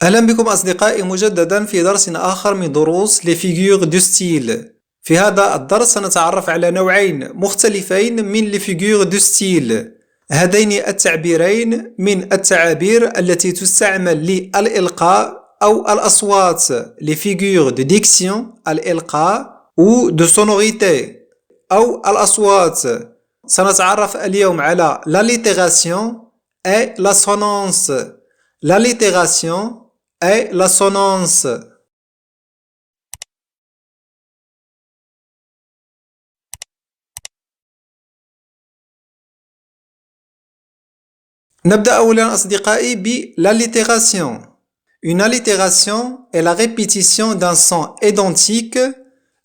أهلا بكم أصدقائي مجددا في درس آخر من دروس les figures du style. في هذا الدرس سنتعرف على نوعين مختلفين من les figures du style. هذين التعبيرين من التعابير التي تستعمل للإلقاء أو الأصوات les figures de diction الإلقاء ou de sonorité أو الأصوات. سنتعرف اليوم على l'allitération et l'assonance. L'allitération et l'assonance. نبدأ أولا أصدقائي بالallitération. Une allitération est la répétition d'un son identique.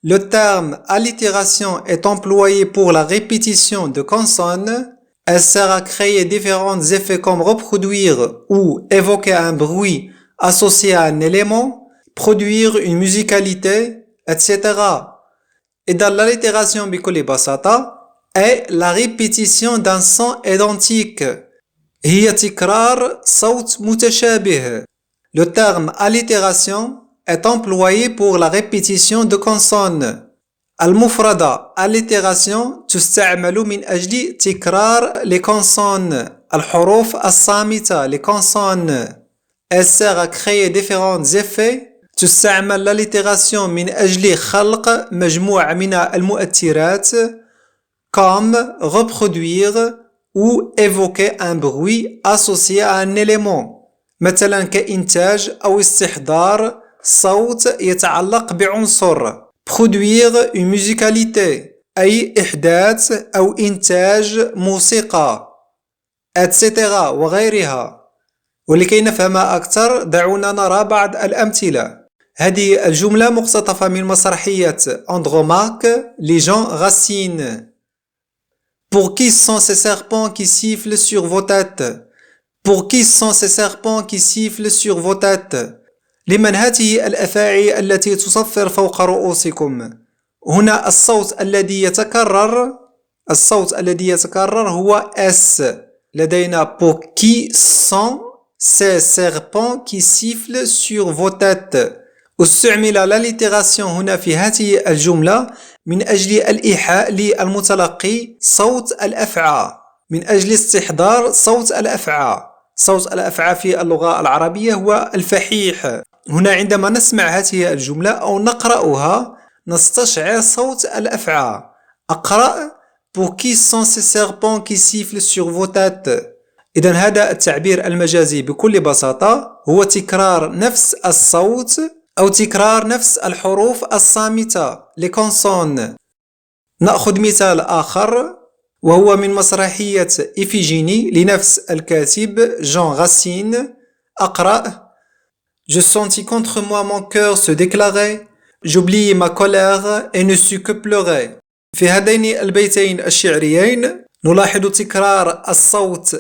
Le terme allitération est employé pour la répétition de consonnes. Elle sert à créer différents effets comme reproduire ou évoquer un bruit associé à un élément, produire une musicalité, etc. Et dans l'allitération بكل بساطة est la répétition d'un son identique. هي تكرار صوت متشابه. Le terme allitération est employé pour la répétition de consonnes. المفردة allitération تستعمل من أجل تكرار les consonnes الحروف الصامتة les consonnes. Elle sert à créer différents effets. تستعمل l'allitération من أجل خلق مجموعة من المؤثرات comme reproduire ou évoquer un bruit associé à un élément مثلا كإنتاج أو استحضار صوت يتعلق بعنصر. Produire une musicalité أي إحداث أو إنتاج موسيقى etc. وغيرها. ولكي نفهم أكثر دعونا نرى بعض الأمثلة. هذه الجملة مقتطفة من مسرحية أندروماك لجان غاسين. Pour qui sont ces serpents qui sifflent sur vos têtes? Pour qui sont ces serpents qui sifflent sur vos têtes? لمن هذه الأفاعي التي تصفر فوق رؤوسكم؟ هنا الصوت الذي يتكرر هو S. لدينا pour qui sont ces serpents qui sifflent sur vos têtes. استعمل l'allitération هنا في هذه الجملة من أجل الإيحاء للمتلقي صوت الأفعى، من أجل استحضار صوت الأفعى. صوت الأفعى في اللغة العربية هو الفحيح. هنا عندما نسمع هذه الجملة أو نقرأها نستشعر صوت الأفعى. أقرأ pour qui sont ces serpents qui sifflent sur vos têtes. إذن هذا التعبير المجازي بكل بساطة هو تكرار نفس الصوت أو تكرار نفس الحروف الصامتة les consonnes. نأخذ مثال آخر وهو من مسرحية إفيجيني لنفس الكاتب جان غاسين. أقرأ Je sentis contre moi mon cœur se déclarer. J'oubliai ma colère et ne sus que pleurer. في هذين البيتين الشعريين نلاحظ تكرار الصوت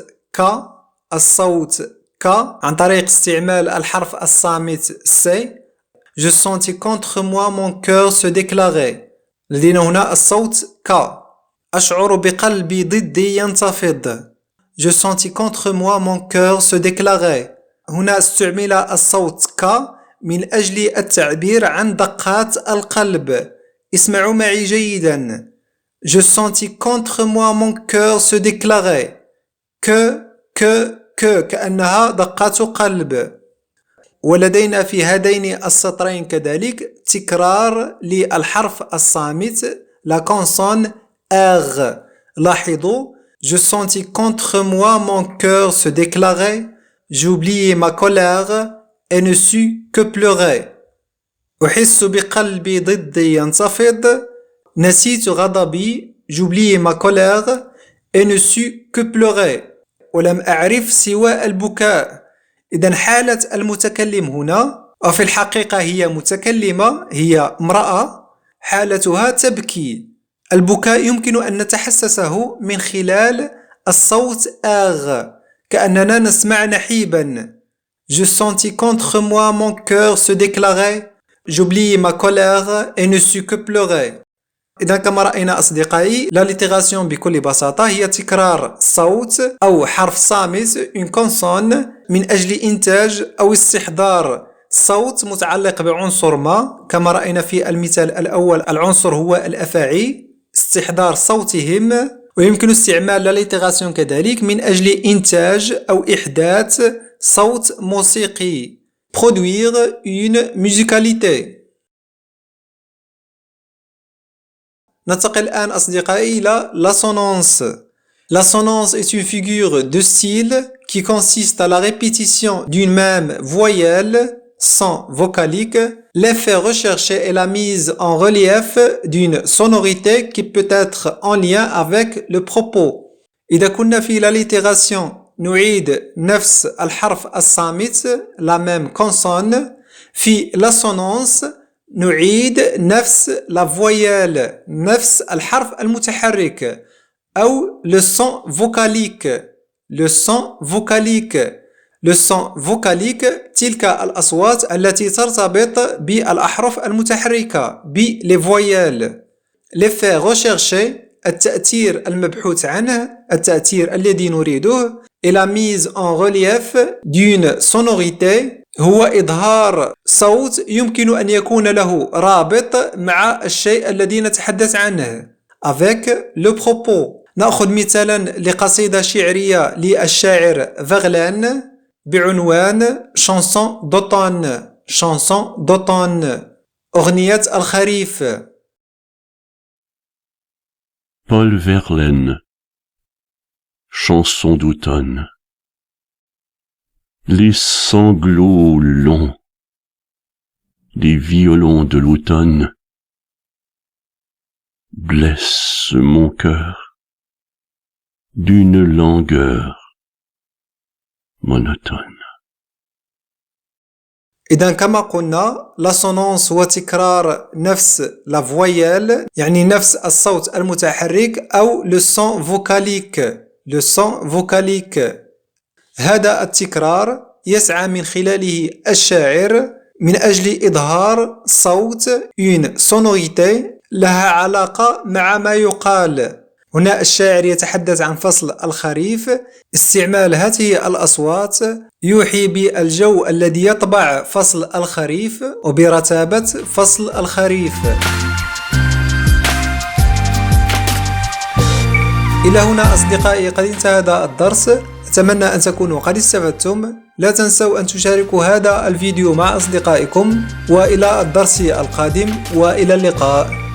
ك عن طريق استعمال الحرف الصامت C. Je sentis contre moi mon cœur se déclarer. لدينا هنا الصوت ك. أشعر بقلبي ضدي ينتفض. Je sentis contre moi mon cœur se déclarer. هنا استعمل الصوت ك من أجل التعبير عن دقات القلب. اسمعوا معي جيدا. Je sentis contre moi mon cœur se déclarer. كأنها دقات قلب. ولدينا في هذين السطرين كذلك تكرار للحرف الصامت la consonne R. لاحظوا Je sentis contre moi mon cœur se déclarer. J'oubliai ma colère et ne sus que pleurer. أحس بقلبي ضدي ينتفض. نسيت غضبي. J'oubliai ma colère et ne sus que pleurer. ولم أعرف سوى البكاء. إذن حالة المتكلم هنا وفي الحقيقة هي متكلمة، هي امرأة، حالتها تبكي. البكاء يمكن أن نتحسسه من خلال الصوت R كأننا نسمع نحيبا. Je sentis contre moi mon cœur se déclarer. J'oubliai ma colère et ne sus que pleurer. إذا كما رأينا أصدقائي l'allitération بكل بساطة هي تكرار صوت أو حرف صامت une consonne من أجل إنتاج أو استحضار صوت متعلق بعنصر ما، كما رأينا في المثال الأول العنصر هو الأفاعي، استحضار صوتهم. ويمكن استعمال l'allitération كذلك من أجل إنتاج أو إحداث صوت موسيقي، produire une musicalité. ننتقل الآن أصدقائي إلى l'assonance. L'assonance est une figure de style qui consiste à la répétition d'une même voyelle son vocalique. L'effet recherché est la mise en relief d'une sonorité qui peut être en lien avec le propos. إذا كنا في l'allitération نعيد نفس الحرف الصامت la même consonne. في l'assonance نعيد نفس la voyelle نفس الحرف المتحرك أو le son vocalique. Le son vocalique. Le son vocalique تلك الأصوات التي ترتبط بالأحرف المتحركة les voyelles. L'effet recherché التأثير المبحوث عنه، التأثير الذي نريده، et la mise en relief d'une sonorité هو إظهار صوت يمكن أن يكون له رابط مع الشيء الذي نتحدث عنه avec le propos. نأخذ مثالا لقصيدة شعرية للشاعر فغلان بعنوان chanson d'automne. chanson d'automne أغنية الخريف. Paul Verlaine. Chanson d'automne. Les sanglots longs des violons de l'automne blessent mon cœur d'une langueur monotone. إذا كما قلنا l'assonance هو تكرار نفس la voyelle، يعني نفس الصوت المتحرك أو le son vocalique. le son vocalique. هذا التكرار يسعى من خلاله الشاعر من أجل إظهار صوت une sonorité لها علاقة مع ما يقال. هنا الشاعر يتحدث عن فصل الخريف. استعمال هذه الأصوات يوحي بالجو الذي يطبع فصل الخريف وبرتابة فصل الخريف. إلى هنا أصدقائي قد انتهى هذا الدرس. أتمنى أن تكونوا قد استفدتم. لا تنسوا أن تشاركوا هذا الفيديو مع أصدقائكم، وإلى الدرس القادم وإلى اللقاء.